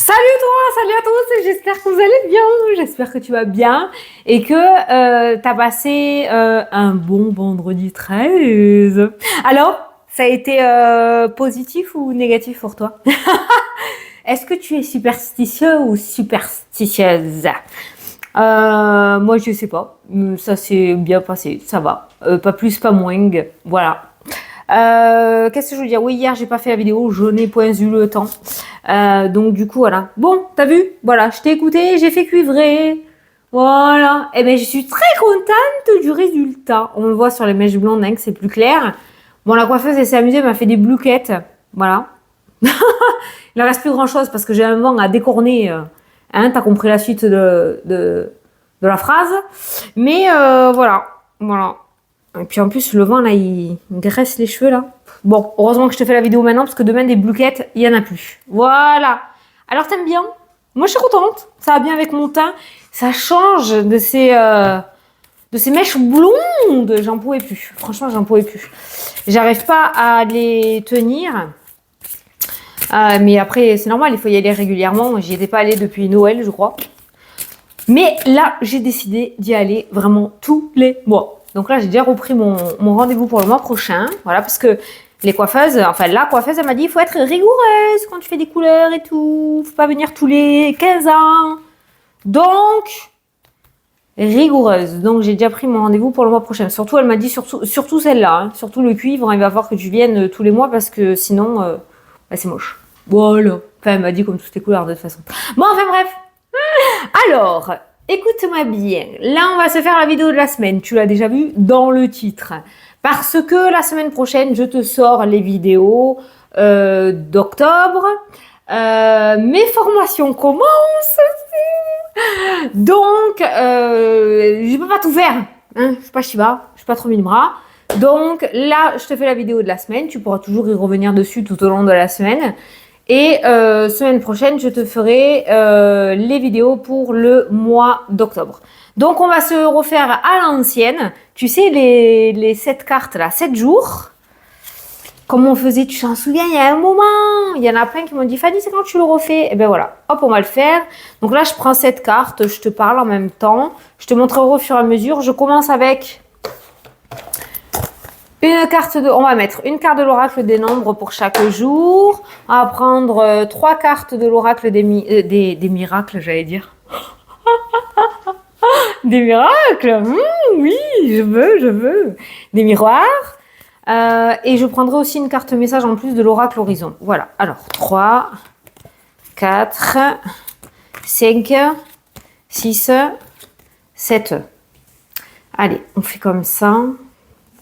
Salut toi, salut à tous, j'espère que vous allez bien, j'espère que tu vas bien et que tu as passé un bon vendredi 13. Alors, ça a été positif ou négatif pour toi? Est-ce que tu es superstitieux ou superstitieuse? Moi, je sais pas, ça s'est bien passé, ça va, pas plus, pas moins, voilà. Qu'est-ce que je veux dire? Oui, hier, j'ai pas fait la vidéo, je n'ai point eu le temps. Donc, du coup, voilà. Bon, t'as vu? Voilà, je t'ai écouté, j'ai fait cuivrer. Voilà. Et ben, je suis très contente du résultat. On le voit sur les mèches blondes, hein, que c'est plus clair. Bon, la coiffeuse, elle s'est amusée, elle m'a fait des blouquettes. Voilà. Il ne reste plus grand chose parce que j'ai un vent à décorner. Hein, t'as compris la suite de la phrase. Mais voilà. Voilà. Et puis en plus, le vent, là, il graisse les cheveux, là. Bon, heureusement que je te fais la vidéo maintenant, parce que demain, des blouquettes, il n'y en a plus. Voilà. Alors, t'aimes bien? Moi, je suis contente. Ça va bien avec mon teint. Ça change de ces mèches blondes. J'en pouvais plus. Franchement, j'en pouvais plus. J'arrive pas à les tenir. Mais après, c'est normal, il faut y aller régulièrement. J'y étais pas allée depuis Noël, je crois. Mais là, j'ai décidé d'y aller vraiment tous les mois. Donc là, j'ai déjà repris mon rendez-vous pour le mois prochain. Voilà, parce que les coiffeuses, enfin la coiffeuse, elle m'a dit, il faut être rigoureuse quand tu fais des couleurs et tout. Faut pas venir tous les 15 ans. Donc, rigoureuse. Donc, j'ai déjà pris mon rendez-vous pour le mois prochain. Surtout, elle m'a dit, surtout celle-là. Hein. Surtout le cuivre, il va falloir que tu viennes tous les mois parce que sinon, bah, c'est moche. Voilà. Enfin, elle m'a dit comme toutes les couleurs de toute façon. Bon, enfin bref. Alors, écoute-moi bien. Là, on va se faire la vidéo de la semaine. Tu l'as déjà vu dans le titre. Parce que la semaine prochaine, je te sors les vidéos d'octobre. Mes formations commencent. Donc, je ne peux pas tout faire. Hein, je ne suis pas Shiva, je ne suis pas trop mille bras. Donc là, je te fais la vidéo de la semaine. Tu pourras toujours y revenir dessus tout au long de la semaine. Et semaine prochaine, je te ferai les vidéos pour le mois d'octobre. Donc, on va se refaire à l'ancienne. Tu sais, les 7 cartes, là, 7 jours. Comme on faisait, tu t'en souviens, il y a un moment. Il y en a plein qui m'ont dit, Fanny, c'est quand tu le refais? Et bien voilà, hop, on va le faire. Donc là, je prends cette carte, je te parle en même temps. Je te montrerai au fur et à mesure. Je commence avec une carte on va mettre une carte de l'oracle des nombres pour chaque jour. On va prendre 3 cartes de l'oracle des miracles, j'allais dire. Des miracles, oui, je veux. Des miroirs. Et je prendrai aussi une carte message en plus de l'oracle horizon. Voilà, alors 3, 4, 5, 6, 7. Allez, on fait comme ça.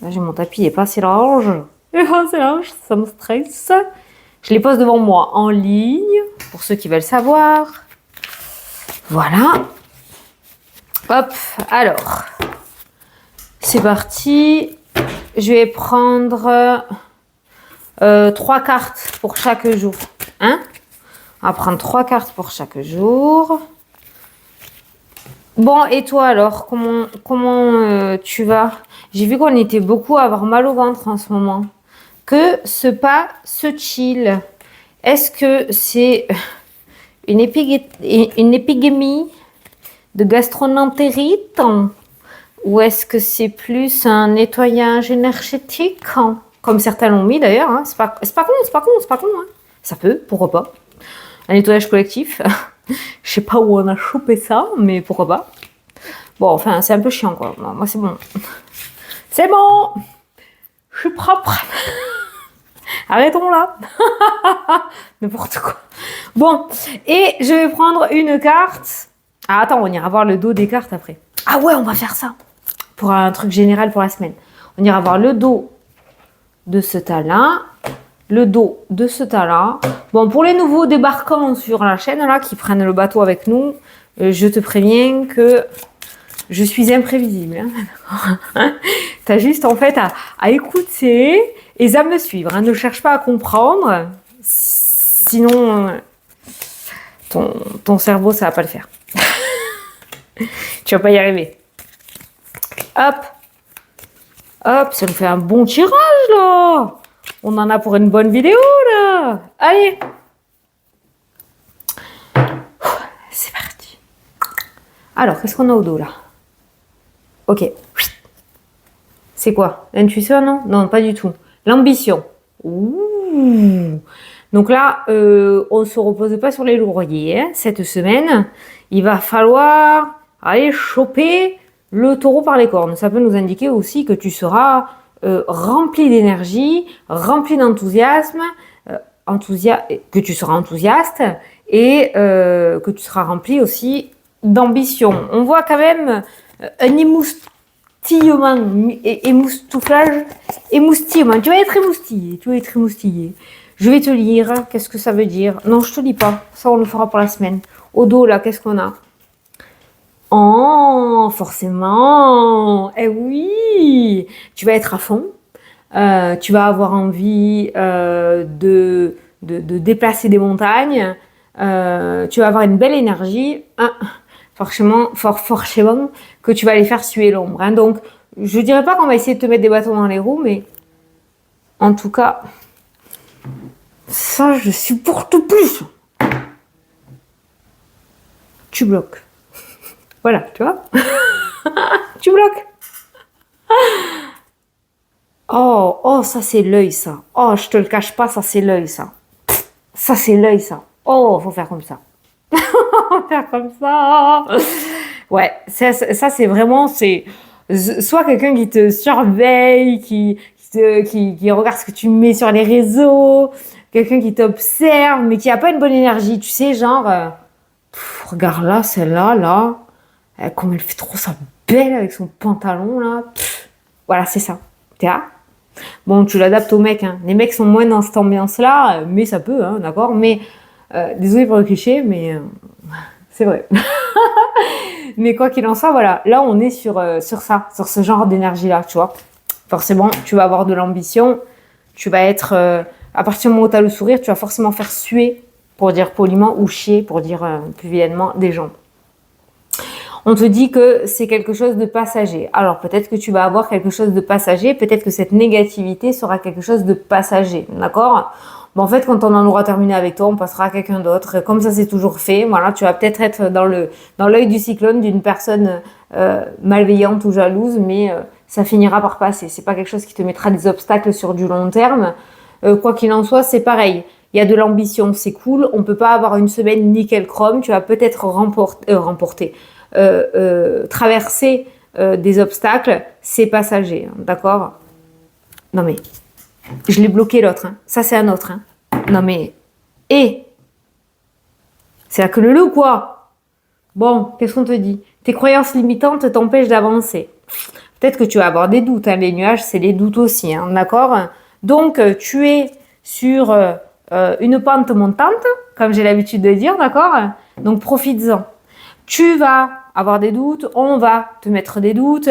Là, j'ai mon tapis, il n'est pas assez large. Il n'est pas assez large, ça me stresse. Je les pose devant moi en ligne, pour ceux qui veulent savoir. Voilà. Hop, alors. C'est parti. Je vais prendre 3 cartes pour chaque jour. Hein? On va prendre 3 cartes pour chaque jour. Bon, et toi alors, comment tu vas? J'ai vu qu'on était beaucoup à avoir mal au ventre en ce moment. Que se passe-t-il? Est-ce que c'est une épidémie de gastroentérite? Ou est-ce que c'est plus un nettoyage énergétique? Comme certains l'ont mis d'ailleurs. Hein. C'est pas con. Hein. Ça peut, pourquoi pas. Un nettoyage collectif. Je sais pas où on a chopé ça, mais pourquoi pas. Bon, enfin, c'est un peu chiant, quoi. Moi, c'est bon. C'est bon. Je suis propre. Arrêtons là. N'importe quoi. Bon, et je vais prendre une carte. Ah, attends, on ira voir le dos des cartes après. Ah ouais, on va faire ça. Pour un truc général pour la semaine. On ira voir le dos de ce tas-là. Le dos de ce tas-là. Bon, pour les nouveaux débarquants sur la chaîne, là, qui prennent le bateau avec nous, je te préviens que je suis imprévisible. Hein. T'as juste, en fait, à écouter et à me suivre. Hein. Ne cherche pas à comprendre. Sinon, ton cerveau, ça va pas le faire. Tu vas pas y arriver. Hop. Hop, ça nous fait un bon tirage, là. On en a pour une bonne vidéo, là. Allez. Alors, qu'est-ce qu'on a au dos là? Ok. C'est quoi? L'intuition, non? Non, pas du tout. L'ambition. Ouh. Donc là, on ne se repose pas sur les lauriers hein, cette semaine. Il va falloir aller choper le taureau par les cornes. Ça peut nous indiquer aussi que tu seras rempli d'énergie, rempli d'enthousiasme, que tu seras enthousiaste et que tu seras rempli aussi d'ambition. On voit quand même un émoustillement, émoustillement. Tu vas être émoustillé. Je vais te lire. Qu'est-ce que ça veut dire? Non, je te lis pas. Ça, on le fera pour la semaine. Au dos, là, qu'est-ce qu'on a? Oh, forcément. Eh oui. Tu vas être à fond. Tu vas avoir envie de déplacer des montagnes. Tu vas avoir une belle énergie. Forcément que tu vas aller faire suer l'ombre. Hein. Donc, je dirais pas qu'on va essayer de te mettre des bâtons dans les roues, mais en tout cas, ça, je supporte plus. Tu bloques. Voilà, tu vois. Tu bloques. Oh, ça c'est l'œil, ça. Oh, je te le cache pas, ça c'est l'œil, ça. Ça c'est l'œil, ça. Oh, faut faire comme ça. Faire comme ça. Ouais, ça c'est vraiment, c'est soit quelqu'un qui te surveille, qui regarde ce que tu mets sur les réseaux, quelqu'un qui t'observe, mais qui a pas une bonne énergie, tu sais, genre, regarde là, celle-là, là, comme elle fait trop ça belle avec son pantalon, là. Voilà, c'est ça. T'es là. Bon, tu l'adaptes aux mecs, hein. Les mecs sont moins dans cette ambiance-là, mais ça peut, hein, d'accord. Mais, désolé pour le cliché, mais c'est vrai. Mais quoi qu'il en soit, voilà, là on est sur ça, sur ce genre d'énergie-là, tu vois. Forcément, tu vas avoir de l'ambition, tu vas être, à partir du moment où tu as le sourire, tu vas forcément faire suer, pour dire poliment, ou chier, pour dire plus vilainement, des gens. On te dit que c'est quelque chose de passager. Alors peut-être que tu vas avoir quelque chose de passager, peut-être que cette négativité sera quelque chose de passager, d'accord? Bon, en fait, quand on en aura terminé avec toi, on passera à quelqu'un d'autre. Comme ça, c'est toujours fait. Voilà, tu vas peut-être être dans l'œil du cyclone d'une personne malveillante ou jalouse, mais ça finira par passer. C'est pas quelque chose qui te mettra des obstacles sur du long terme. Quoi qu'il en soit, c'est pareil. Il y a de l'ambition, c'est cool. On peut pas avoir une semaine nickel chrome. Tu vas peut-être traverser des obstacles. C'est passager, hein, d'accord? Non mais... Je l'ai bloqué l'autre. Hein. Ça, c'est un autre. Hein. Non, mais... c'est la queue leu ou quoi? Bon, qu'est-ce qu'on te dit? Tes croyances limitantes t'empêchent d'avancer. Peut-être que tu vas avoir des doutes. Hein. Les nuages, c'est les doutes aussi. Hein, d'accord? Donc, tu es sur une pente montante, comme j'ai l'habitude de dire. D'accord? Donc, profites-en. Tu vas avoir des doutes. On va te mettre des doutes.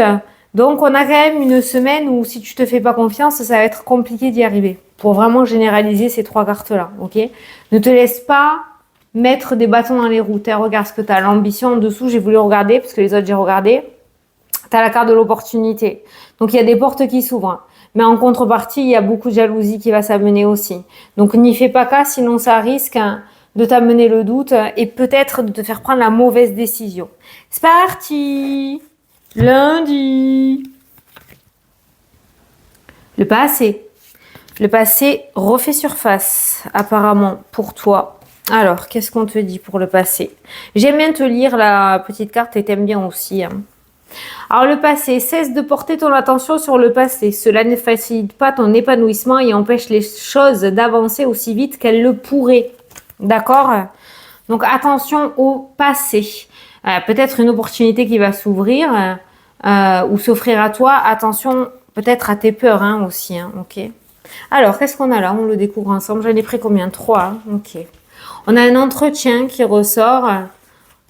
Donc, on a quand même une semaine où si tu te fais pas confiance, ça va être compliqué d'y arriver. Pour vraiment généraliser ces trois cartes-là, ok? Ne te laisse pas mettre des bâtons dans les roues. Regarde ce que tu as. L'ambition en dessous, j'ai voulu regarder, parce que les autres, j'ai regardé. Tu as la carte de l'opportunité. Donc, il y a des portes qui s'ouvrent. Mais en contrepartie, il y a beaucoup de jalousie qui va s'amener aussi. Donc, n'y fais pas cas, sinon ça risque de t'amener le doute et peut-être de te faire prendre la mauvaise décision. C'est parti! Lundi. Le passé. Le passé refait surface, apparemment, pour toi. Alors, qu'est-ce qu'on te dit pour le passé? J'aime bien te lire la petite carte et t'aimes bien aussi. Hein. Alors, le passé, cesse de porter ton attention sur le passé. Cela ne facilite pas ton épanouissement et empêche les choses d'avancer aussi vite qu'elles le pourraient. D'accord? Donc, attention au passé. Peut-être une opportunité qui va s'ouvrir ou s'offrir à toi. Attention peut-être à tes peurs hein, aussi. Hein, ok. Alors, qu'est-ce qu'on a là? On le découvre ensemble. J'en ai pris combien? 3. Hein, ok. On a un entretien qui ressort.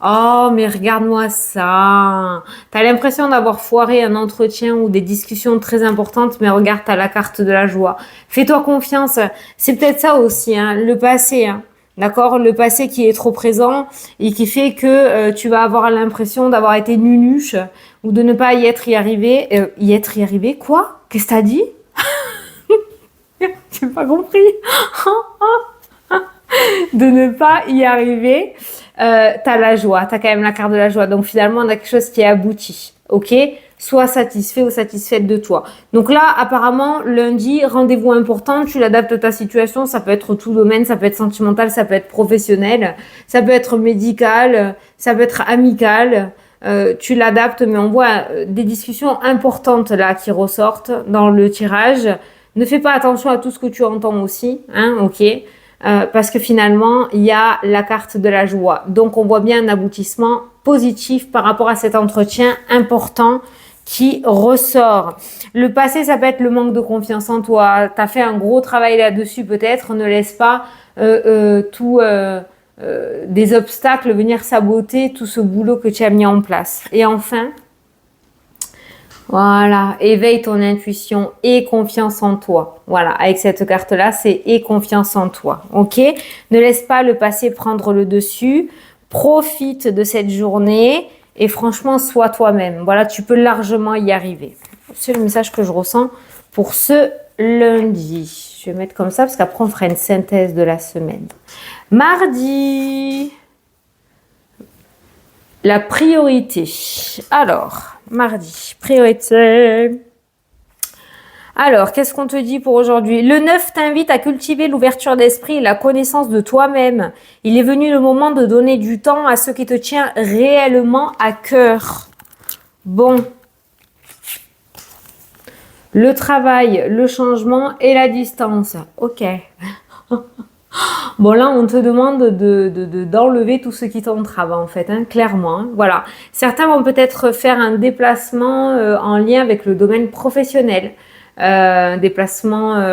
Oh, mais regarde-moi ça. T'as l'impression d'avoir foiré un entretien ou des discussions très importantes, mais regarde, t'as la carte de la joie. Fais-toi confiance. C'est peut-être ça aussi, hein, le passé. Hein. D'accord, le passé qui est trop présent et qui fait que tu vas avoir l'impression d'avoir été nunuche ou de ne pas y être y arrivé. Quoi? Qu'est-ce que t'as dit? J'ai pas compris. de ne pas y arriver, t'as la joie, t'as quand même la carte de la joie. Donc finalement, on a quelque chose qui est abouti, ok? Sois satisfait ou satisfaite de toi. Donc là, apparemment, lundi, rendez-vous important, tu l'adaptes à ta situation, ça peut être tout domaine, ça peut être sentimental, ça peut être professionnel, ça peut être médical, ça peut être amical. Tu l'adaptes, mais on voit des discussions importantes là qui ressortent dans le tirage. Ne fais pas attention à tout ce que tu entends aussi, hein, ok? Parce que finalement, il y a la carte de la joie. Donc, on voit bien un aboutissement positif par rapport à cet entretien important qui ressort. Le passé, ça peut être le manque de confiance en toi. Tu as fait un gros travail là-dessus peut-être. Ne laisse pas des obstacles venir saboter tout ce boulot que tu as mis en place. Et enfin, voilà, éveille ton intuition et confiance en toi. Voilà, avec cette carte-là, c'est et confiance en toi. Ok? Ne laisse pas le passé prendre le dessus. Profite de cette journée et franchement, sois toi-même. Voilà, tu peux largement y arriver. C'est le message que je ressens pour ce lundi. Je vais mettre comme ça parce qu'après, on fera une synthèse de la semaine. Mardi, la priorité. Alors, mardi, priorité. Alors, qu'est-ce qu'on te dit pour aujourd'hui? Le 9 t'invite à cultiver l'ouverture d'esprit et la connaissance de toi-même. Il est venu le moment de donner du temps à ce qui te tient réellement à cœur. Bon. Le travail, le changement et la distance. Ok. Bon, là, on te demande d'enlever tout ce qui t'entrave, en fait, hein, clairement. Hein, voilà. Certains vont peut-être faire un déplacement en lien avec le domaine professionnel. Déplacement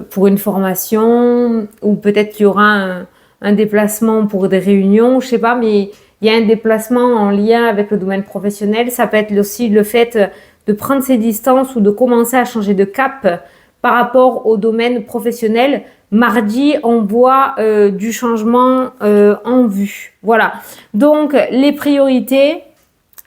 pour une formation, ou peut-être qu'il y aura un déplacement pour des réunions, je sais pas, mais il y a un déplacement en lien avec le domaine professionnel. Ça peut être aussi le fait de prendre ses distances ou de commencer à changer de cap par rapport au domaine professionnel. Mardi, on voit du changement en vue. Voilà. Donc, les priorités,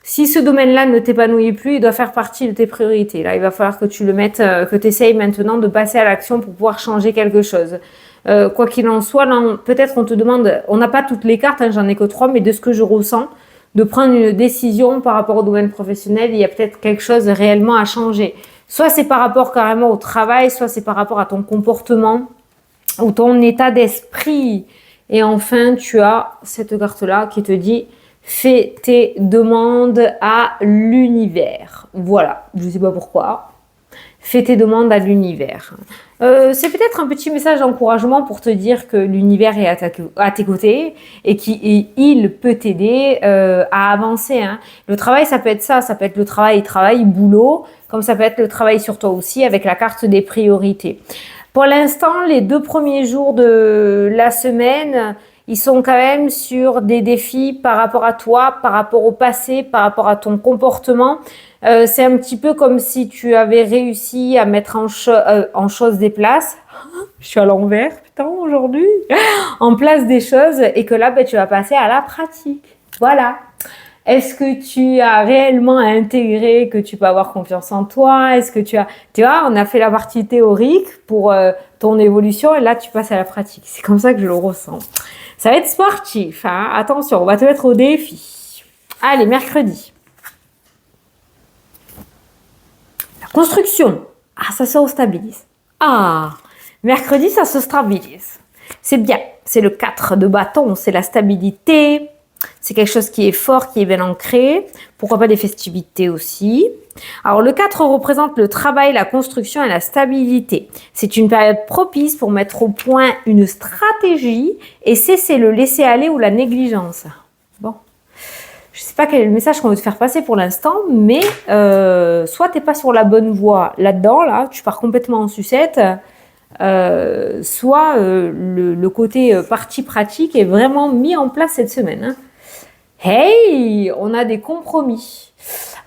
si ce domaine-là ne t'épanouit plus, il doit faire partie de tes priorités. Là, il va falloir que tu le mettes, que tu essayes maintenant de passer à l'action pour pouvoir changer quelque chose. Quoi qu'il en soit, là, peut-être on te demande, on n'a pas toutes les cartes, hein, j'en ai que 3, mais de ce que je ressens, de prendre une décision par rapport au domaine professionnel, il y a peut-être quelque chose réellement à changer. Soit c'est par rapport carrément au travail, soit c'est par rapport à ton comportement ou ton état d'esprit. Et enfin, tu as cette carte-là qui te dit « Fais tes demandes à l'univers ». Voilà, je ne sais pas pourquoi. Fais tes demandes à l'univers. C'est peut-être un petit message d'encouragement pour te dire que l'univers est à tes côtés et qu'il peut t'aider à avancer. Hein. Le travail, ça peut être ça. Ça peut être le travail, boulot, comme ça peut être le travail sur toi aussi avec la carte des priorités. Pour l'instant, les 2 premiers jours de la semaine, ils sont quand même sur des défis par rapport à toi, par rapport au passé, par rapport à ton comportement. C'est un petit peu comme si tu avais réussi à mettre en chose des places. Je suis à l'envers, putain, aujourd'hui. En place des choses et que là, ben, tu vas passer à la pratique. Voilà. Est-ce que tu as réellement intégré que tu peux avoir confiance en toi? Est-ce que tu vois, on a fait la partie théorique pour ton évolution et là, tu passes à la pratique. C'est comme ça que je le ressens. Ça va être sportif, hein. Attention, on va te mettre au défi. Allez, mercredi. La construction. Ah, ça se stabilise. Ah, mercredi, ça se stabilise. C'est bien. C'est le 4 de bâton, c'est la stabilité. C'est quelque chose qui est fort, qui est bien ancré. Pourquoi pas des festivités aussi. Alors, le 4 représente le travail, la construction et la stabilité. C'est une période propice pour mettre au point une stratégie et cesser le laisser-aller ou la négligence. Bon. Je ne sais pas quel est le message qu'on veut te faire passer pour l'instant, mais soit tu n'es pas sur la bonne voie là-dedans, là, tu pars complètement en sucette, soit le côté partie pratique est vraiment mis en place cette semaine. Hein. Hey, on a des compromis.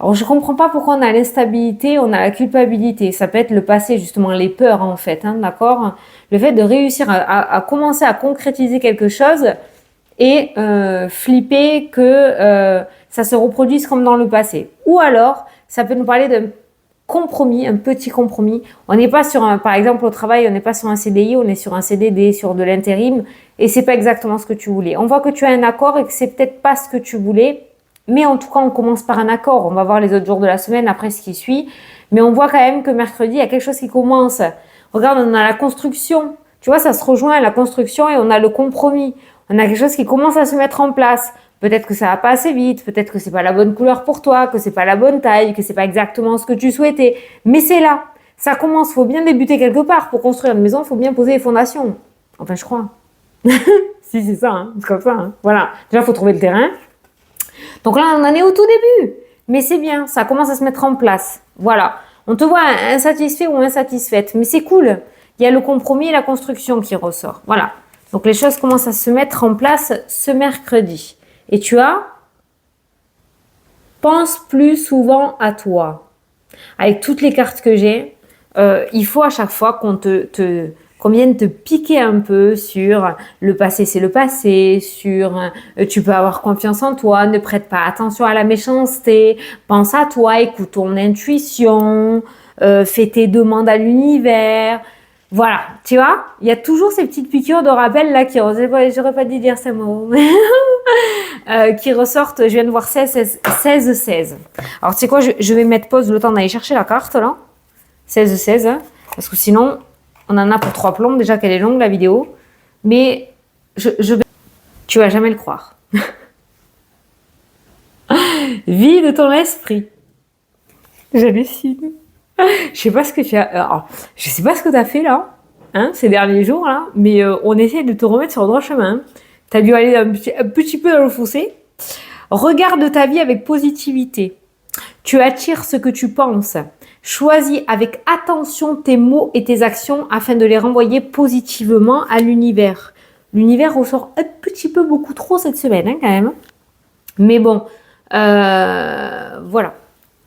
Alors, je comprends pas pourquoi on a l'instabilité, on a la culpabilité. Ça peut être le passé, justement, les peurs, en fait, hein, d'accord? Le fait de réussir à commencer à concrétiser quelque chose et flipper que ça se reproduise comme dans le passé. Ou alors, ça peut nous parler compromis, un petit compromis. On n'est pas sur par exemple au travail, on n'est pas sur un CDI, on est sur un CDD, sur de l'intérim, et c'est pas exactement ce que tu voulais. On voit que tu as un accord et que c'est peut-être pas ce que tu voulais, mais en tout cas, on commence par un accord. On va voir les autres jours de la semaine après ce qui suit, mais on voit quand même que mercredi, il y a quelque chose qui commence. Regarde, on a la construction. Tu vois, ça se rejoint à la construction et on a le compromis. On a quelque chose qui commence à se mettre en place. Peut-être que ça va pas assez vite, peut-être que c'est pas la bonne couleur pour toi, que c'est pas la bonne taille, que c'est pas exactement ce que tu souhaitais. Mais c'est là. Ça commence. Faut bien débuter quelque part. Pour construire une maison, il faut bien poser les fondations. Enfin, je crois. Si, c'est ça, hein. C'est comme ça, hein. Voilà. Déjà, il faut trouver le terrain. Donc là, on en est au tout début. Mais c'est bien. Ça commence à se mettre en place. Voilà. On te voit insatisfait ou insatisfaite. Mais c'est cool. Il y a le compromis et la construction qui ressort. Voilà. Donc les choses commencent à se mettre en place ce mercredi. Et tu as, pense plus souvent à toi. Avec toutes les cartes que j'ai, il faut à chaque fois qu'on vienne te piquer un peu sur le passé, c'est le passé, sur tu peux avoir confiance en toi, ne prête pas attention à la méchanceté, pense à toi, écoute ton intuition, fais tes demandes à l'univers. Voilà, tu vois, il y a toujours ces petites piqûres de rappel là qui ressortent, j'aurais pas dû dire ces mots, qui ressortent, je viens de voir 16. Alors tu sais quoi, je vais mettre pause le temps d'aller chercher la carte là, 16, hein, parce que sinon on en a pour 3 plombs, déjà qu'elle est longue la vidéo, mais tu vas jamais le croire. Vide ton esprit. J'hallucine. Je sais pas ce que tu as. Alors, je sais pas ce que tu as fait là, hein, ces derniers jours là, mais on essaie de te remettre sur le droit chemin. Tu as dû aller un petit peu dans le fossé. Regarde ta vie avec positivité. Tu attires ce que tu penses. Choisis avec attention tes mots et tes actions afin de les renvoyer positivement à l'univers. L'univers ressort un petit peu beaucoup trop cette semaine, hein, quand même. Mais bon, voilà.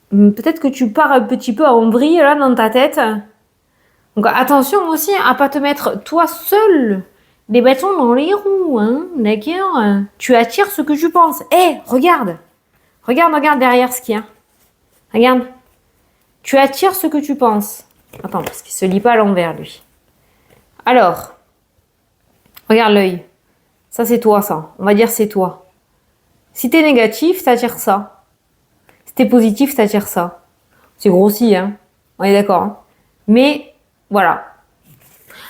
Peut-être que tu pars un petit peu en vrille là dans ta tête. Donc attention aussi à pas te mettre toi seul des bâtons dans les roues, hein, d'accord? Tu attires ce que tu penses. Hé, regarde derrière ce qu'il y a. Regarde. Tu attires ce que tu penses. Attends, parce qu'il se lit pas à l'envers lui. Alors, regarde l'œil. Ça c'est toi, ça. On va dire c'est toi. Si t'es négatif, t'attires ça. Si t'es positif, t'attires ça. C'est grossi, hein. On est d'accord. Hein. Mais, voilà.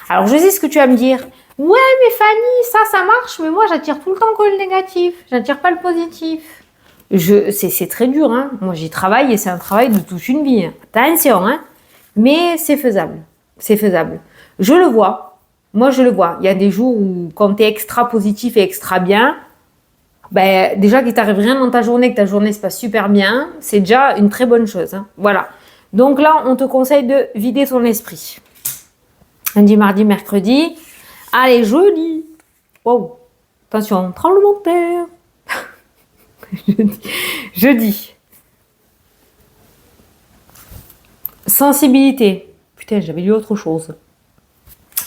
Alors, je sais ce que tu vas me dire. Ouais, mais Fanny, ça marche, mais moi, j'attire tout le temps que le négatif. J'attire pas le positif. C'est très dur, hein. Moi, j'y travaille et c'est un travail de toute une vie. Attention, hein. Mais c'est faisable. C'est faisable. Je le vois. Moi, je le vois. Il y a des jours où, quand t'es extra positif et extra bien, ben, déjà qu'il t'arrive rien dans ta journée, que ta journée se passe super bien, c'est déjà une très bonne chose. Hein. Voilà. Donc là, on te conseille de vider ton esprit. Lundi, mardi, mercredi. Allez, jeudi. Wow. Attention, tremblement de terre. Jeudi. Sensibilité. Putain, j'avais lu autre chose.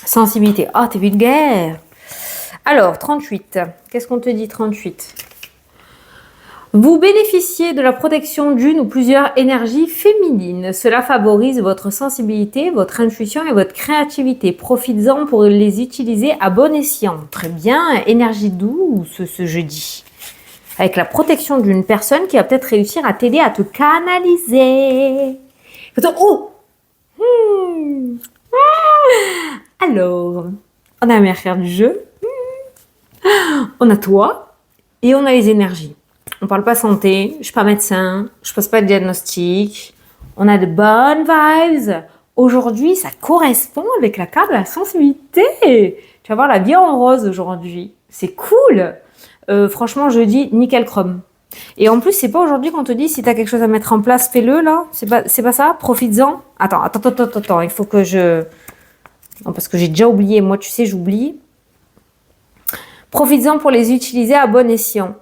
Sensibilité. Ah, t'es vulgaire. Alors, 38. Qu'est-ce qu'on te dit, 38? Vous bénéficiez de la protection d'une ou plusieurs énergies féminines. Cela favorise votre sensibilité, votre intuition et votre créativité. Profites-en pour les utiliser à bon escient. Très bien, énergie douce ce jeudi. Avec la protection d'une personne qui va peut-être réussir à t'aider à te canaliser. Oh Alors, on a la meilleure carte du jeu. On a toi et on a les énergies. On parle pas santé, je suis pas médecin, je pose pas de diagnostic. On a de bonnes vibes. Aujourd'hui, ça correspond avec la carte de la sensibilité. Tu vas voir la vie en rose aujourd'hui. C'est cool. Franchement, je dis nickel chrome. Et en plus, c'est pas aujourd'hui qu'on te dit si tu as quelque chose à mettre en place, fais-le là. C'est pas ça. Profites-en. Attends. Il faut que je... Non, parce que j'ai déjà oublié. Moi, tu sais, j'oublie. Profites-en pour les utiliser à bon escient.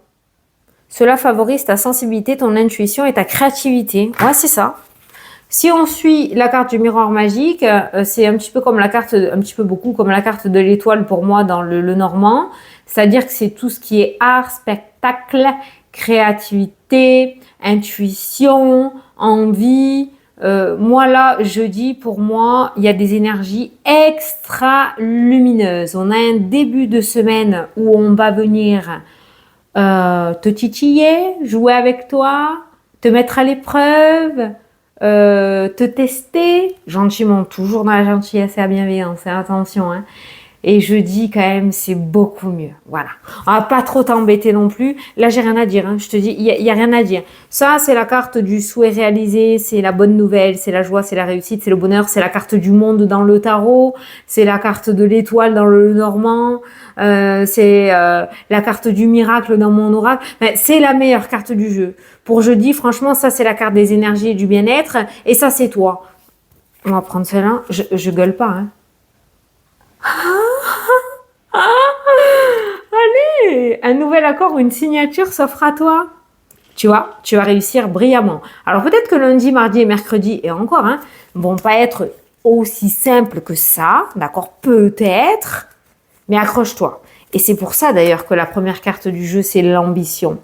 Cela favorise ta sensibilité, ton intuition et ta créativité. Ouais, c'est ça. Si on suit la carte du miroir magique, c'est un petit peu comme la carte, un petit peu beaucoup comme la carte de l'étoile pour moi dans le normand. C'est-à-dire que c'est tout ce qui est art, spectacle, créativité, intuition, envie, Moi là, jeudi, pour moi, il y a des énergies extra lumineuses. On a un début de semaine où on va venir te titiller, jouer avec toi, te mettre à l'épreuve, te tester, gentiment, toujours dans la gentillesse et la bienveillance, hein, attention, hein. Et je dis quand même, c'est beaucoup mieux. Voilà. On va pas trop t'embêter non plus. Là, j'ai rien à dire, hein. Je te dis, y a rien à dire. Ça, c'est la carte du souhait réalisé, c'est la bonne nouvelle, c'est la joie, c'est la réussite, c'est le bonheur, c'est la carte du monde dans le tarot, c'est la carte de l'étoile dans le Normand, c'est la carte du miracle dans mon oracle. Ben, c'est la meilleure carte du jeu. Pour jeudi, franchement, ça, c'est la carte des énergies et du bien-être. Et ça, c'est toi. On va prendre celle-là. Je gueule pas, hein. Allez, un nouvel accord ou une signature s'offre à toi. Tu vois, tu vas réussir brillamment. Alors peut-être que lundi, mardi et mercredi, et encore, hein, vont pas être aussi simples que ça, d'accord? Peut-être, mais accroche-toi. Et c'est pour ça d'ailleurs que la première carte du jeu, c'est l'ambition.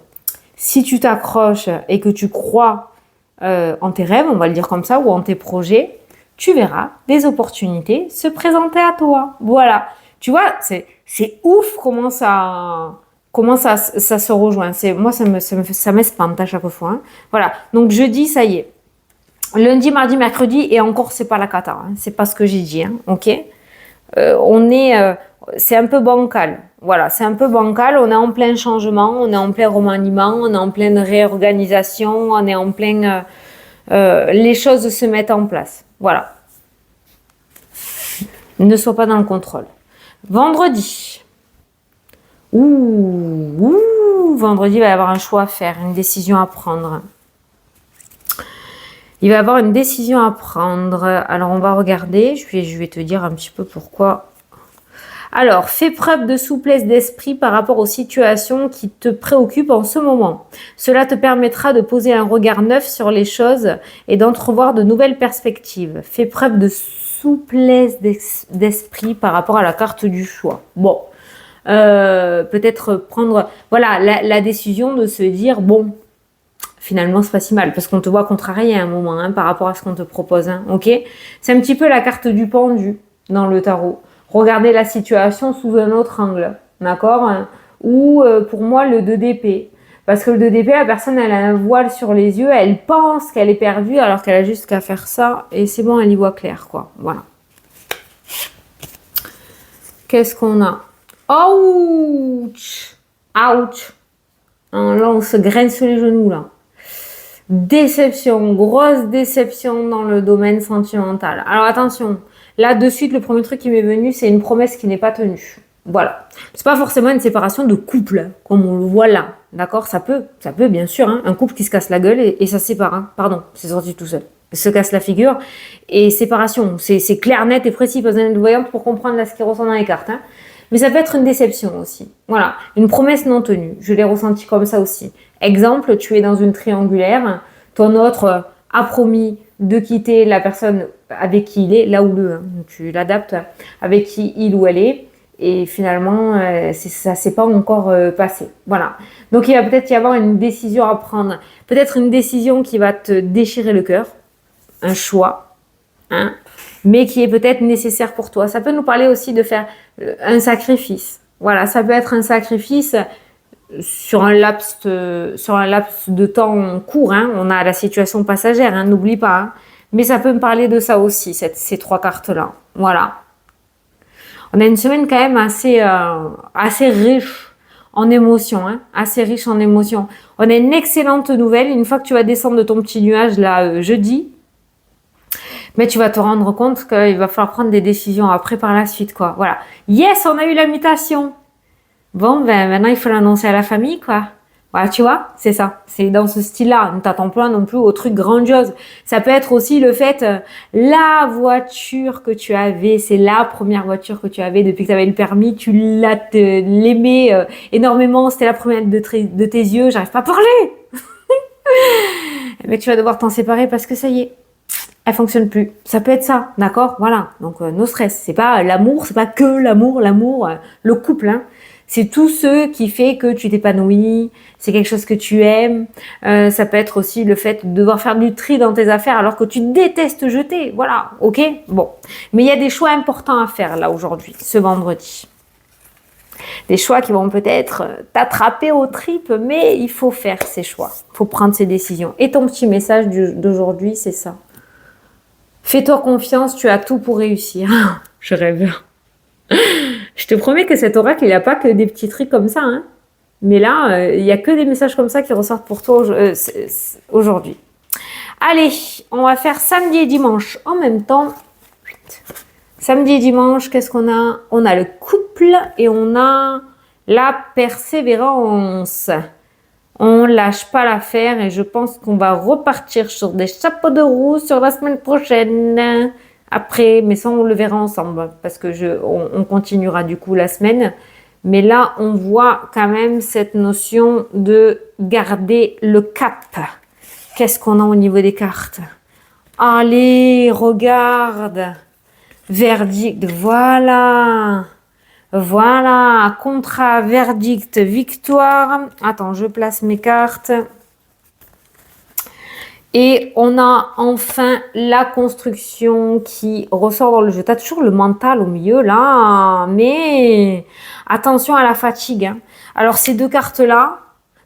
Si tu t'accroches et que tu crois en tes rêves, on va le dire comme ça, ou en tes projets, tu verras des opportunités se présenter à toi. Voilà. Tu vois, c'est ouf comment ça se rejoint. Moi, ça m'espante à chaque fois, hein. Voilà. Donc, jeudi, ça y est. Lundi, mardi, mercredi, et encore, c'est pas la cata, hein. C'est pas ce que j'ai dit, hein. Ok? C'est un peu bancal. Voilà, c'est un peu bancal. On est en plein changement, on est en plein remaniement, on est en pleine réorganisation, on est en plein... les choses se mettent en place. Voilà. Ne sois pas dans le contrôle. Vendredi. Vendredi, il va y avoir un choix à faire, une décision à prendre. Il va y avoir une décision à prendre. Alors, on va regarder. Je vais te dire un petit peu pourquoi. Alors, fais preuve de souplesse d'esprit par rapport aux situations qui te préoccupent en ce moment. Cela te permettra de poser un regard neuf sur les choses et d'entrevoir de nouvelles perspectives. Fais preuve de souplesse d'esprit par rapport à la carte du choix. Bon, peut-être prendre la décision de se dire, bon, finalement, c'est pas si mal, parce qu'on te voit contrarié à un moment, hein, par rapport à ce qu'on te propose, hein, ok? C'est un petit peu la carte du pendu dans le tarot. Regardez la situation sous un autre angle, d'accord, hein? Ou pour moi, le 2 d'épée. Parce que le 2 d'épée, la personne, elle a un voile sur les yeux, elle pense qu'elle est perdue, alors qu'elle a juste qu'à faire ça, et c'est bon, elle y voit clair, quoi. Voilà. Qu'est-ce qu'on a? Ouch! Ouch! Là, on se graine sur les genoux, là. Déception, grosse déception dans le domaine sentimental. Alors attention, là de suite le premier truc qui m'est venu, c'est une promesse qui n'est pas tenue. Voilà. C'est pas forcément une séparation de couple, hein, comme on le voit là. D'accord? Ça peut bien sûr, hein, un couple qui se casse la gueule et ça se sépare. Hein. Pardon, c'est sorti tout seul. Se casse la figure. Et séparation, c'est clair, net et précis, pas besoin de voyante pour comprendre là, ce qui ressent dans les cartes. Hein. Mais ça peut être une déception aussi. Voilà, une promesse non tenue. Je l'ai ressenti comme ça aussi. Exemple, tu es dans une triangulaire, ton autre a promis de quitter la personne avec qui il est, là où hein, tu l'adaptes, avec qui il ou elle est, et finalement, ça ne s'est pas encore passé. Voilà. Donc, il va peut-être y avoir une décision à prendre. Peut-être une décision qui va te déchirer le cœur, un choix, hein, mais qui est peut-être nécessaire pour toi. Ça peut nous parler aussi de faire un sacrifice. Voilà, ça peut être un sacrifice sur un laps de temps court. Hein. On a la situation passagère, hein, n'oublie pas. Hein. Mais ça peut me parler de ça aussi, ces trois cartes-là. Voilà. On a une semaine quand même assez riche en émotions. Hein, assez riche en émotions. On a une excellente nouvelle. Une fois que tu vas descendre de ton petit nuage là jeudi, mais tu vas te rendre compte qu'il va falloir prendre des décisions après par la suite, quoi. Voilà. Yes, on a eu la mutation. Bon, ben maintenant il faut l'annoncer à la famille, quoi. Voilà, tu vois, c'est ça. C'est dans ce style-là. Ne t'attends pas non plus au truc grandiose. Ça peut être aussi le fait, la voiture que tu avais, c'est la première voiture que tu avais depuis que tu avais le permis. Tu l'aimais énormément. C'était la première de tes yeux. J'arrive pas à parler. Mais tu vas devoir t'en séparer parce que ça y est. Elle fonctionne plus. Ça peut être ça, d'accord? Voilà. Donc, no stress. C'est pas l'amour, c'est pas que l'amour, le couple, hein. C'est tout ce qui fait que tu t'épanouis, c'est quelque chose que tu aimes. Ça peut être aussi le fait de devoir faire du tri dans tes affaires alors que tu détestes jeter. Voilà, ok? Bon. Mais il y a des choix importants à faire là aujourd'hui, ce vendredi. Des choix qui vont peut-être t'attraper aux tripes, mais il faut faire ces choix. Il faut prendre ces décisions. Et ton petit message d'aujourd'hui, c'est ça. Fais-toi confiance, tu as tout pour réussir. Je rêve. Je te promets que cet oracle, il n'a pas que des petits trucs comme ça. Hein. Mais là, il n'y a que des messages comme ça qui ressortent pour toi aujourd'hui. Allez, on va faire samedi et dimanche en même temps. Samedi et dimanche, qu'est-ce qu'on a? On a le couple et on a la persévérance. On lâche pas l'affaire et je pense qu'on va repartir sur des chapeaux de roue sur la semaine prochaine. Après, mais ça, on le verra ensemble parce que on continuera du coup la semaine. Mais là, on voit quand même cette notion de garder le cap. Qu'est-ce qu'on a au niveau des cartes? Allez, regarde. Verdict, voilà. Voilà, contrat, verdict, victoire. Attends, je place mes cartes. Et on a enfin la construction qui ressort dans le jeu. Tu as toujours le mental au milieu là, mais attention à la fatigue. Hein. Alors ces deux cartes-là,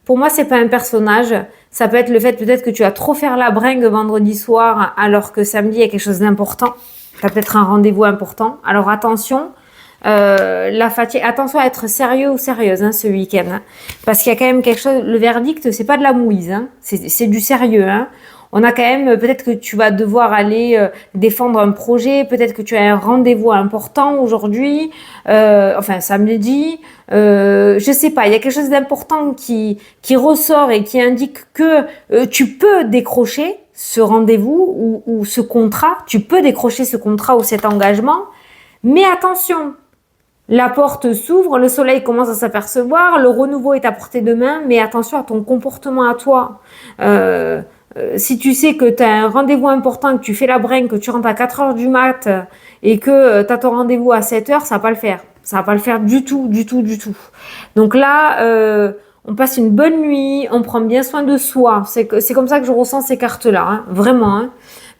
pour moi, c'est pas un personnage. Ça peut être le fait peut-être que tu as trop faire la bringue vendredi soir alors que samedi, il y a quelque chose d'important. Tu as peut-être un rendez-vous important. Alors attention, la fatigue. Attention à être sérieux ou sérieuse hein, ce week-end. Hein, parce qu'il y a quand même quelque chose. Le verdict, c'est pas de la mouise. Hein, c'est du sérieux. Hein. On a quand même, peut-être que tu vas devoir aller défendre un projet, peut-être que tu as un rendez-vous important aujourd'hui, enfin samedi, je sais pas, il y a quelque chose d'important qui ressort et qui indique que tu peux décrocher ce rendez-vous ou ce contrat, tu peux décrocher ce contrat ou cet engagement, mais attention, la porte s'ouvre, le soleil commence à s'apercevoir, le renouveau est à portée de main, mais attention à ton comportement à toi. Si tu sais que tu as un rendez-vous important, que tu fais la bringue, que tu rentres à 4 heures du mat et que tu as ton rendez-vous à 7 heures, ça va pas le faire. Ça va pas le faire du tout, du tout, du tout. Donc là, on passe une bonne nuit, on prend bien soin de soi. C'est comme ça que je ressens ces cartes-là, hein, vraiment. Hein.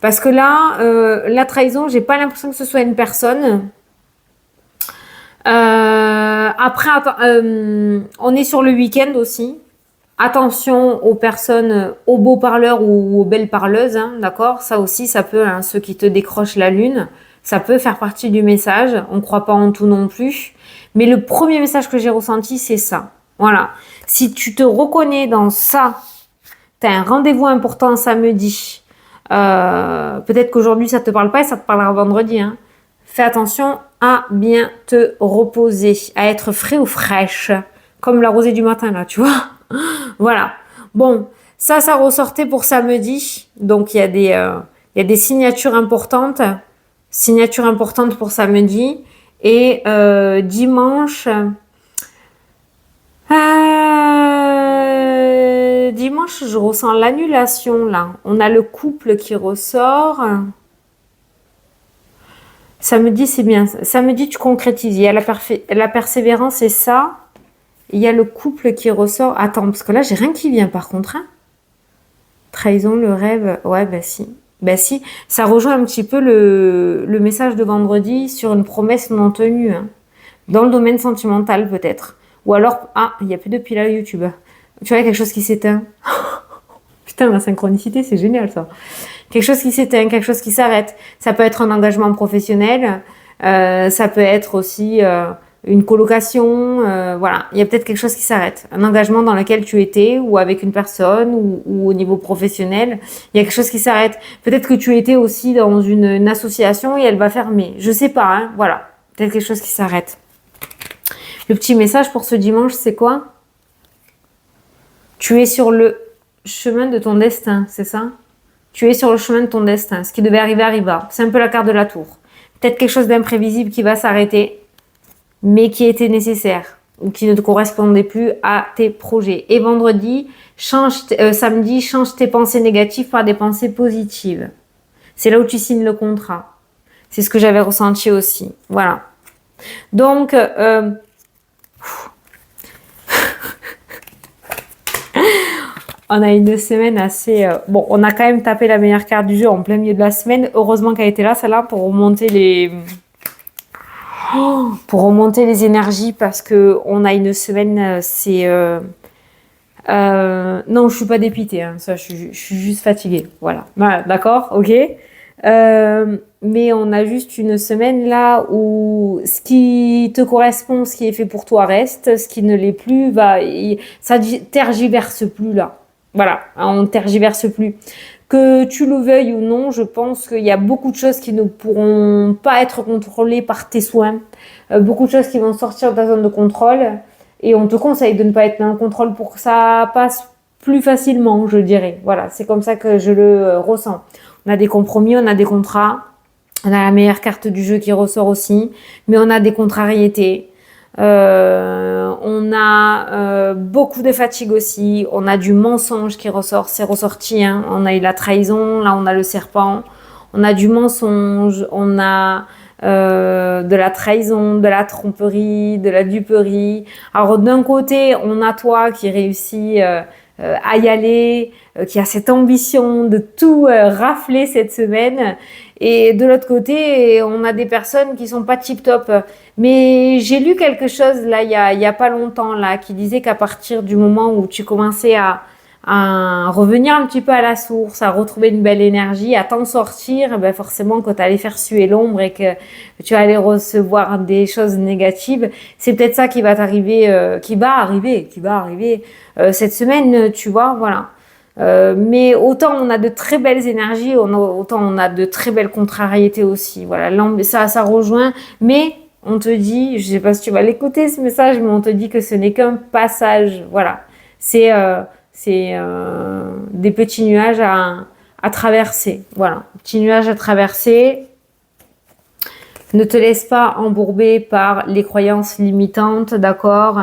Parce que là, la trahison, j'ai pas l'impression que ce soit une personne. Après, on est sur le week-end aussi. Attention aux personnes, aux beaux parleurs ou aux belles parleuses, hein, d'accord? Ça aussi, ça peut, hein, ceux qui te décrochent la lune, ça peut faire partie du message. On ne croit pas en tout non plus. Mais le premier message que j'ai ressenti, c'est ça. Voilà. Si tu te reconnais dans ça, tu as un rendez-vous important samedi. Peut-être qu'aujourd'hui, ça ne te parle pas et ça te parlera vendredi. Hein. Fais attention à bien te reposer, à être frais ou fraîche. Comme la rosée du matin, là, tu vois? Voilà. Bon, ça ressortait pour samedi. Donc, il y a des signatures importantes. Signatures importantes pour samedi. Et dimanche... dimanche, je ressens l'annulation, là. On a le couple qui ressort. Samedi, c'est bien. Samedi, tu concrétises. Il y a la persévérance et ça... Il y a le couple qui ressort. Attends, parce que là, j'ai rien qui vient par contre. Hein. Trahison, le rêve. Ouais, bah si. Bah si. Ça rejoint un petit peu le message de vendredi sur une promesse non tenue. Hein. Dans le domaine sentimental, peut-être. Ou alors, il n'y a plus de pile à YouTube. Tu vois, quelque chose qui s'éteint. Putain, la synchronicité, c'est génial ça. Quelque chose qui s'éteint, quelque chose qui s'arrête. Ça peut être un engagement professionnel. Ça peut être aussi... une colocation, voilà, il y a peut-être quelque chose qui s'arrête, un engagement dans lequel tu étais ou avec une personne ou au niveau professionnel, il y a quelque chose qui s'arrête. Peut-être que tu étais aussi dans une association et elle va fermer, je sais pas, hein, voilà, peut-être quelque chose qui s'arrête. Le petit message pour ce dimanche, c'est quoi? Tu es sur le chemin de ton destin, c'est ça? Tu es sur le chemin de ton destin, ce qui devait arriver arriva. C'est un peu la carte de la tour. Peut-être quelque chose d'imprévisible qui va s'arrêter, mais qui était nécessaire ou qui ne te correspondait plus à tes projets. Et vendredi, samedi, change tes pensées négatives par des pensées positives. C'est là où tu signes le contrat. C'est ce que j'avais ressenti aussi. Voilà. Donc, On a une semaine assez... Bon, on a quand même tapé la meilleure carte du jeu en plein milieu de la semaine. Heureusement qu'elle était là, celle-là, pour remonter les énergies parce que on a une semaine, non, je suis pas dépitée, hein, ça, je suis juste fatiguée, voilà. Voilà, d'accord, ok. Mais on a juste une semaine là où ce qui te correspond, ce qui est fait pour toi reste, ce qui ne l'est plus, ça tergiverse plus là. Voilà, on tergiverse plus. Que tu le veuilles ou non, je pense qu'il y a beaucoup de choses qui ne pourront pas être contrôlées par tes soins. Beaucoup de choses qui vont sortir de ta zone de contrôle. Et on te conseille de ne pas être dans le contrôle pour que ça passe plus facilement, je dirais. Voilà, c'est comme ça que je le ressens. On a des compromis, on a des contrats. On a la meilleure carte du jeu qui ressort aussi. Mais on a des contrariétés. On a beaucoup de fatigue aussi. On a du mensonge qui ressort. C'est ressorti. Hein. On a eu la trahison. Là, on a le serpent. On a du mensonge. On a de la trahison, de la tromperie, de la duperie. Alors d'un côté, on a toi qui réussit à y aller, qui a cette ambition de tout rafler cette semaine. Et de l'autre côté, on a des personnes qui sont pas tip top. Mais j'ai lu quelque chose là il y a pas longtemps là qui disait qu'à partir du moment où tu commençais à revenir un petit peu à la source, à retrouver une belle énergie, à t'en sortir, ben forcément quand tu allais faire suer l'ombre et que tu allais recevoir des choses négatives, c'est peut-être ça qui va t'arriver, qui va arriver cette semaine, tu vois, voilà. Mais autant on a de très belles énergies, autant on a de très belles contrariétés aussi. Voilà, ça rejoint. Mais on te dit, je sais pas si tu vas l'écouter ce message, mais on te dit que ce n'est qu'un passage. Voilà, c'est des petits nuages à traverser. Voilà, petits nuages à traverser. Ne te laisse pas embourber par les croyances limitantes, d'accord?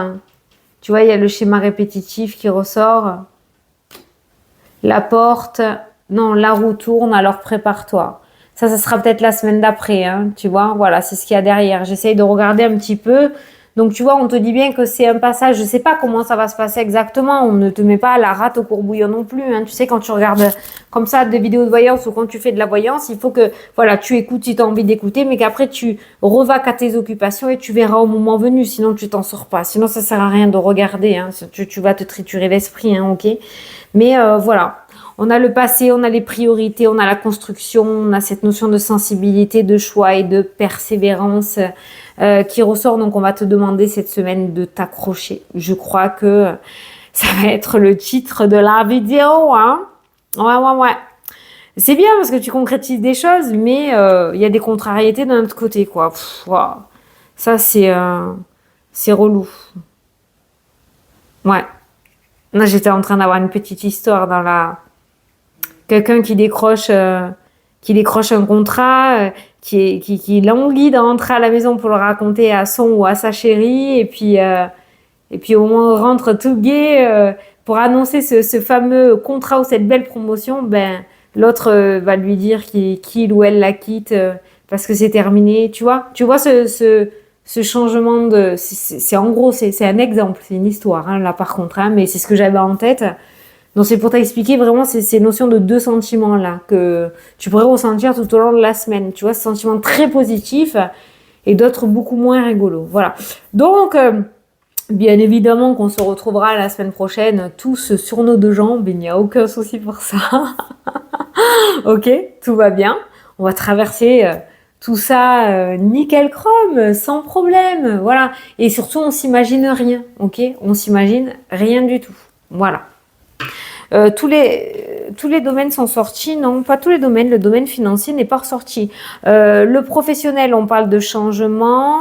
Tu vois, il y a le schéma répétitif qui ressort. La porte, non, la roue tourne, alors prépare-toi. Ça sera peut-être la semaine d'après, hein, tu vois. Voilà, c'est ce qu'il y a derrière. J'essaye de regarder un petit peu. Donc, tu vois, on te dit bien que c'est un passage. Je sais pas comment ça va se passer exactement. On ne te met pas la rate au courbouillon non plus. Hein. Tu sais, quand tu regardes comme ça des vidéos de voyance ou quand tu fais de la voyance, il faut que, voilà, tu écoutes si tu as envie d'écouter, mais qu'après tu revaques à tes occupations et tu verras au moment venu. Sinon, tu t'en sors pas. Sinon, ça sert à rien de regarder. Hein. Tu vas te triturer l'esprit, hein, ok? Mais voilà. On a le passé, on a les priorités, on a la construction, on a cette notion de sensibilité, de choix et de persévérance qui ressort. Donc, on va te demander cette semaine de t'accrocher. Je crois que ça va être le titre de la vidéo. Hein. Ouais. C'est bien parce que tu concrétises des choses, mais il y a des contrariétés d'un autre côté, quoi. Wow. Ça, c'est relou. Ouais. Là, j'étais en train d'avoir une petite histoire dans la... Quelqu'un qui décroche un contrat, qui languit d'entrer à la maison pour le raconter à son ou à sa chérie, et puis au moment où on rentre tout gai pour annoncer ce fameux contrat ou cette belle promotion, ben l'autre va lui dire qu'il ou elle la quitte parce que c'est terminé. Tu vois ce changement de, c'est en gros c'est un exemple, c'est une histoire hein, là par contre, hein, mais c'est ce que j'avais en tête. Donc c'est pour t'expliquer vraiment ces notions de deux sentiments là que tu pourrais ressentir tout au long de la semaine. Tu vois, ce sentiment très positif et d'autres beaucoup moins rigolos. Voilà. Donc bien évidemment qu'on se retrouvera la semaine prochaine tous sur nos deux jambes. Il n'y a aucun souci pour ça. Ok, tout va bien. On va traverser tout ça nickel chrome, sans problème. Voilà. Et surtout on s'imagine rien. Ok, on s'imagine rien du tout. Voilà. Tous les domaines sont sortis, non, pas tous les domaines, le domaine financier n'est pas ressorti. Le professionnel, on parle de changement,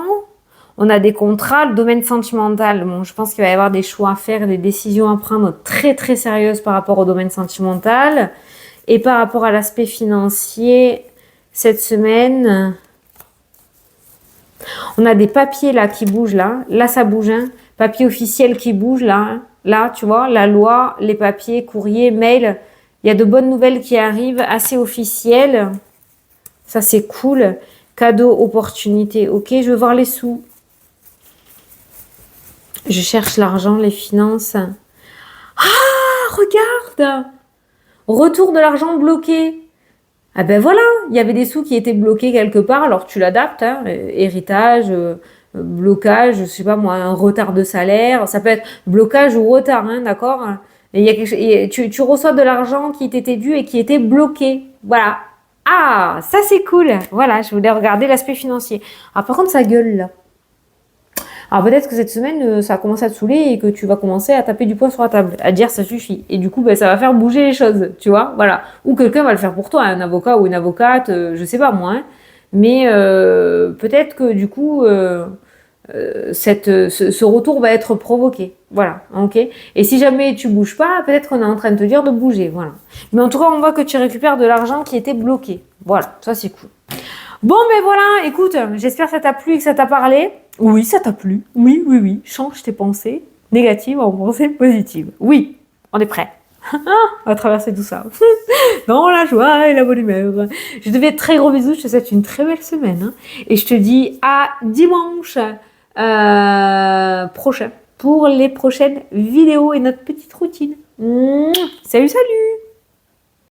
on a des contrats, le domaine sentimental, bon, je pense qu'il va y avoir des choix à faire, des décisions à prendre très très sérieuses par rapport au domaine sentimental et par rapport à l'aspect financier, cette semaine, on a des papiers là qui bougent là ça bouge, hein, papier officiel qui bouge là, hein. Là, tu vois, la loi, les papiers, courrier, mail, il y a de bonnes nouvelles qui arrivent, assez officielles. Ça, c'est cool. Cadeau, opportunité. Ok, je veux voir les sous. Je cherche l'argent, les finances. Ah, regarde, retour de l'argent bloqué. Ah ben voilà, il y avait des sous qui étaient bloqués quelque part, alors tu l'adaptes, hein, héritage, blocage, je sais pas moi, un retard de salaire, ça peut être blocage ou retard, hein, d'accord? Et il y a tu reçois de l'argent qui t'était dû et qui était bloqué, voilà. Ah, ça c'est cool, voilà, je voulais regarder l'aspect financier. Ah par contre ça gueule là. Alors peut-être que cette semaine, ça a commencé à te saouler et que tu vas commencer à taper du poing sur la table, à dire ça suffit. Et du coup, ben, ça va faire bouger les choses, tu vois, voilà. Ou quelqu'un va le faire pour toi, un avocat ou une avocate, je sais pas moi. Hein. Mais peut-être que du coup, ce retour va être provoqué. Voilà, ok. Et si jamais tu bouges pas, peut-être qu'on est en train de te dire de bouger, voilà. Mais en tout cas, on voit que tu récupères de l'argent qui était bloqué. Voilà, ça c'est cool. Bon, ben voilà, écoute, j'espère que ça t'a plu et que ça t'a parlé. Oui, ça t'a plu. Oui, oui, oui. Change tes pensées négatives en pensées positives. Oui, on est prêt. On va traverser tout ça. Dans la joie et la bonne humeur. Je te fais de très gros bisous. Je te souhaite une très belle semaine. Hein. Et je te dis à dimanche prochain pour les prochaines vidéos et notre petite routine. Salut, salut!